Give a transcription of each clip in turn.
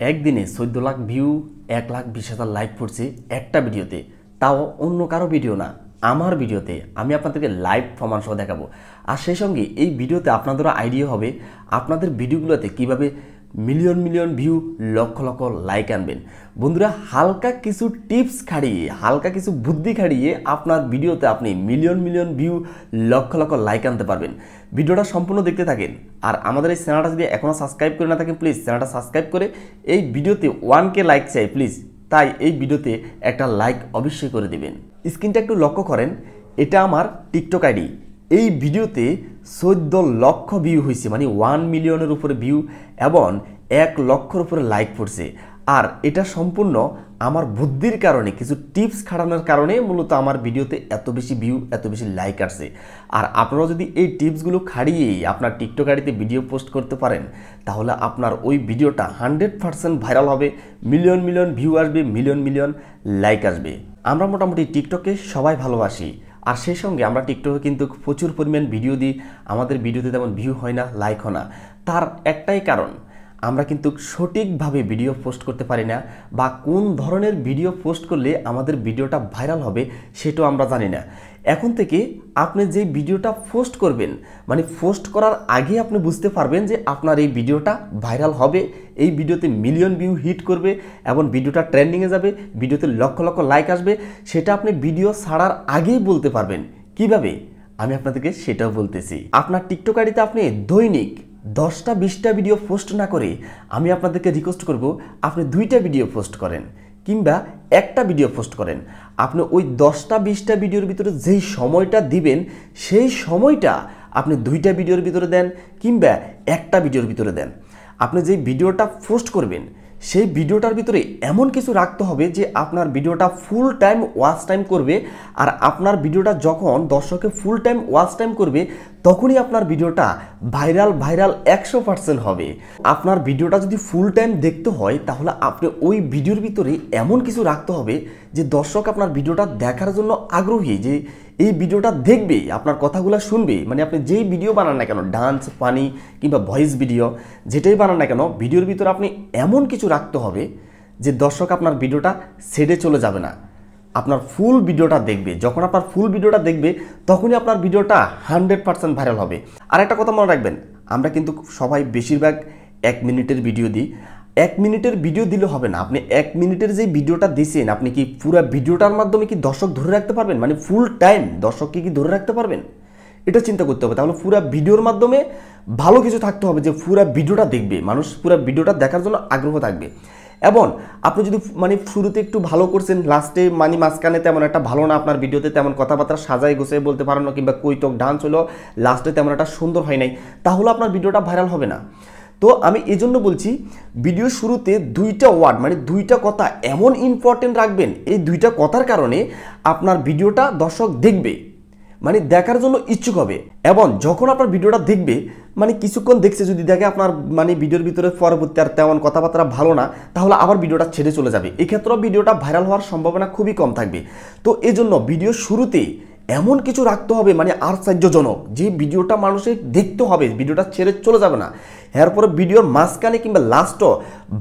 একদিনে 14 lakh view 1,20,000 like পড়ছে একটা ভিডিওতে, তাও অন্য কারো ভিডিও না, আমার ভিডিওতে। আমি আপনাদেরকে লাইভ প্রমাণ সহ দেখাবো। আর সেই সঙ্গে এই ভিডিওতে আপনাদেরও আইডিয়া হবে আপনাদের ভিডিওগুলোতে কিভাবে million million view, lakh lakh like আনবেন। বন্ধুরা, হালকা কিছু টিপস খাড়িয়ে, হালকা কিছু বুদ্ধি খাড়িয়ে আপনার ভিডিওতে আপনি million million view, lakh lakh like আনতে পারবেন। ভিডিওটা সম্পূর্ণ দেখতে থাকেন। আর আমাদের এই চ্যানেলটা যদি এখনও সাবস্ক্রাইব করে না থাকেন, প্লিজ চ্যানেলটা সাবস্ক্রাইব করে এই ভিডিওতে 1K লাইক চাই প্লিজ। তাই এই ভিডিওতে একটা লাইক অবশ্যই করে দিবেন। স্ক্রিনটা একটু লক্ষ্য করেন, এটা আমার টিকটক আইডি। এই ভিডিওতে 14 লক্ষ ভিউ হয়েছে, মানে 1 মিলিয়নের উপরে ভিউ এবং 1 লক্ষর উপরে লাইক পড়ছে। আর এটা সম্পূর্ণ আমার বুদ্ধির কারণে, কিছু টিপস খাটানোর কারণে মূলত আমার ভিডিওতে এত বেশি ভিউ, এত বেশি লাইক আসছে। আর আপনারা যদি এই টিপসগুলো খাড়িয়েই আপনার টিকটক আইডিতে ভিডিও পোস্ট করতে পারেন, তাহলে আপনার ওই ভিডিওটা 100% ভাইরাল হবে, মিলিয়ন মিলিয়ন ভিউ আসবে, মিলিয়ন মিলিয়ন লাইক আসবে। আমরা মোটামুটি টিকটকে সবাই ভালোবাসি। আর সেই সঙ্গে আমরা টিকটকে কিন্তু প্রচুর পরিমাণ ভিডিও দিই, আমাদের ভিডিওতে তেমন ভিউ হয় না, লাইক হয় না। তার একটাই কারণ, আমরা কিন্তু সঠিকভাবে ভিডিও পোস্ট করতে পারি না, বা কোন ধরনের ভিডিও পোস্ট করলে আমাদের ভিডিওটা ভাইরাল হবে সেটাও আমরা জানি না। এখন থেকে আপনি যে ভিডিওটা পোস্ট করবেন, মানে পোস্ট করার আগে আপনি বুঝতে পারবেন যে আপনার এই ভিডিওটা ভাইরাল হবে, এই ভিডিওতে মিলিয়ন ভিউ হিট করবে এবং ভিডিওটা ট্রেন্ডিংয়ে যাবে, ভিডিওতে লক্ষ লক্ষ লাইক আসবে। সেটা আপনি ভিডিও ছাড়ার আগেই বলতে পারবেন। কিভাবে, আমি আপনাদেরকে সেটাও বলতেছি। আপনার টিকটক আইডিতে আপনি দৈনিক 10টা 20টা ভিডিও পোস্ট না করে আমি আপনাদেরকে রিকোয়েস্ট করব আপনি 2টা ভিডিও পোস্ট করেন, কিংবা একটা ভিডিও পোস্ট করেন। আপনি ওই 10টা 20টা ভিডিওর ভিতরে যেই সময়টা দিবেন, সেই সময়টা আপনি 2টা ভিডিওর ভিতরে দেন, কিংবা একটা ভিডিওর ভিতরে দেন। আপনি যেই ভিডিওটা পোস্ট করবেন সেই ভিডিওটার ভিতরে এমন কিছু রাখতে হবে যে আপনার ভিডিওটা ফুল টাইম ওয়াচ টাইম করবে। আর আপনার ভিডিওটা যখন দর্শকে ফুল টাইম ওয়াচ টাইম করবে, তখনই আপনার ভিডিওটা ভাইরাল 100% হবে। আপনার ভিডিওটা যদি ফুল টাইম দেখতে হয়, তাহলে আপনি ওই ভিডিওর ভিতরে এমন কিছু রাখতে হবে যে দর্শক আপনার ভিডিওটা দেখার জন্য আগ্রহী, যে এই ভিডিওটা দেখবে, আপনার কথাগুলো শুনবে। মানে আপনি যেই ভিডিও বানান না কেন, ডান্স, ফানি কিংবা ভয়েস ভিডিও, যেটাই বানান না কেন, ভিডিওর ভিতরে আপনি এমন কিছু রাখতে হবে যে দর্শক আপনার ভিডিওটা ছেড়ে চলে যাবে না, আপনার ফুল ভিডিওটা দেখবে। যখন আপনার ফুল ভিডিওটা দেখবে, তখনই আপনার ভিডিওটা 100% ভাইরাল হবে। আর একটা কথা মনে রাখবেন, আমরা কিন্তু সবাই বেশিরভাগ 1 মিনিটের ভিডিও দিই। 1 মিনিটের ভিডিও দিলে হবে না। আপনি 1 মিনিটের যে ভিডিওটা দিয়েছেন, আপনি কি পুরো ভিডিওটার মাধ্যমে কি দর্শক ধরে রাখতে পারবেন? মানে ফুল টাইম দর্শককে কি ধরে রাখতে পারবেন? এটা চিন্তা করতে হবে। তাহলে পুরো ভিডিওর মাধ্যমে ভালো কিছু থাকতে হবে, যে পুরো ভিডিওটা দেখবে মানুষ, পুরো ভিডিওটা দেখার জন্য আগ্রহ থাকবে। এবং আপনি যদি মানে শুরুতে একটু ভালো করছেন, লাস্টে মানে মাঝখানে তেমন একটা ভালো না, আপনার ভিডিওতে তেমন কথাবার্তা সাজাই গোছাই বলতে পারেন না, কিংবা কৈতক ডান্স হলো, লাস্টে তেমন একটা সুন্দর হয় নাই, তাহলে আপনার ভিডিওটা ভাইরাল হবে না। তো আমি এই জন্য বলছি, ভিডিও শুরুতে 2টা ওয়ার্ড, মানে 2টা কথা এমন ইম্পর্টেন্ট রাখবেন, এই 2টা কথার কারণে আপনার ভিডিওটা দর্শক দেখবে, মানে দেখার জন্য ইচ্ছুক হবে। এবং যখন আপনার ভিডিওটা দেখবে, মানে কিছুক্ষণ দেখছে, যদি দেখে আপনার মানে ভিডিওর ভিতরে পরবর্তী আর তেমন কথাবার্তা ভালো না, তাহলে আবার ভিডিওটা ছেড়ে চলে যাবে। এক্ষেত্রেও ভিডিওটা ভাইরাল হওয়ার সম্ভাবনা খুবই কম থাকবে। তো এই জন্য ভিডিও শুরুতে এমন কিছু রাখতে হবে, মানে আশ্চর্যজনক, যে ভিডিওটা মানুষের দেখতে হবে, ভিডিওটা ছেড়ে চলে যাবে না। এরপরে ভিডিওর মাঝখানে কিংবা লাস্টও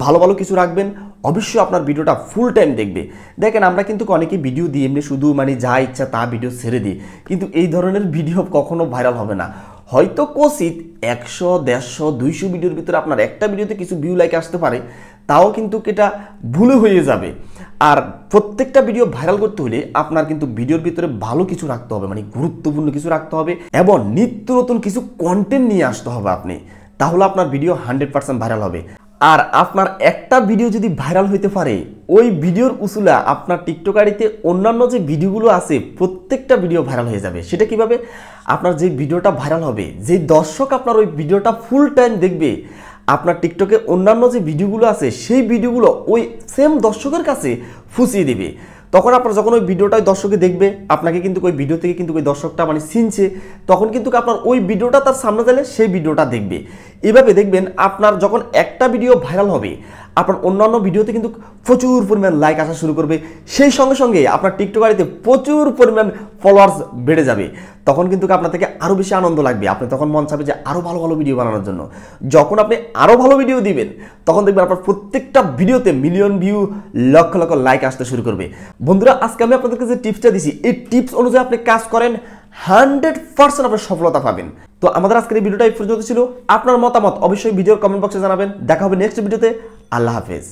ভালো ভালো কিছু রাখবেন, অবশ্যই আপনার ভিডিওটা ফুল টাইম দেখবে। দেখেন, আমরা কিন্তু অনেকেই ভিডিও দিই এমনি শুধু মানে যা ইচ্ছা তা ভিডিও ছেড়ে দিই, কিন্তু এই ধরনের ভিডিও কখনো ভাইরাল হবে না। হয়তো কোচিত 100, 150, 200 ভিডিওর ভিতরে আপনার একটা ভিডিওতে কিছু ভিউ লাইক আসতে পারে, তাও কিন্তু এটা ভুলে হয়ে যাবে। আর প্রত্যেকটা ভিডিও ভাইরাল করতে হলে আপনার কিন্তু ভিডিওর ভিতরে ভালো কিছু রাখতে হবে, মানে গুরুত্বপূর্ণ কিছু রাখতে হবে, এবং নিত্য নতুন কিছু কন্টেন্ট নিয়ে আসতে হবে আপনি, তাহলে আপনার ভিডিও 100% ভাইরাল হবে। আর আপনার একটা ভিডিও যদি ভাইরাল হইতে পারে, ওই ভিডিওর উসুলা আপনার টিকটক আইডিতে অন্যান্য যে ভিডিওগুলো আছে প্রত্যেকটা ভিডিও ভাইরাল হয়ে যাবে। সেটা কিভাবে? আপনার যে ভিডিওটা ভাইরাল হবে, যে দর্শক আপনার ওই ভিডিওটা ফুল টাইম দেখবে, আপনার টিকটকে অন্যান্য যে ভিডিওগুলো আছে সেই ভিডিওগুলো ওই সেম দর্শকের কাছে ফুসিয়ে দেবে। তখন আপনার যখন ওই ভিডিওটা দর্শকে দেখবে, আপনাকে কিন্তু ওই ভিডিও থেকে কিন্তু ওই দর্শকটা মানে চিনছে, তখন কিন্তু আপনার ওই ভিডিওটা তার সামনে গেলে সেই ভিডিওটা দেখবে। এভাবে দেখবেন আপনার যখন একটা ভিডিও ভাইরাল হবে, আপনার অন্যান্য ভিডিওতে কিন্তু প্রচুর পরিমাণ লাইক আসা শুরু করবে, সেই সঙ্গে সঙ্গে আপনার টিকটক আইডিতে প্রচুর পরিমাণ ফলোয়ার্স বেড়ে যাবে। তখন কিন্তু আপনার থেকে আরও বেশি আনন্দ লাগবে, আপনি তখন মন চাবে যে আরও ভালো ভালো ভিডিও বানানোর জন্য। যখন আপনি আরও ভালো ভিডিও দিবেন তখন দেখবেন আপনার প্রত্যেকটা ভিডিওতে million view, lakh lakh like আসতে শুরু করবে। বন্ধুরা, আজকে আমি আপনাদেরকে যে টিপসটা দিছি, এই টিপস অনুযায়ী আপনি কাজ করেন, 100% আপনার সফলতা পাবেন। তো আমাদের আজকের এই ভিডিওটা এই পর্যন্ত ছিল। আপনার মতামত অবশ্যই ভিডিওর কমেন্ট বক্সে জানাবেন। দেখা হবে নেক্সট ভিডিওতে। আল্লাহ হাফেজ।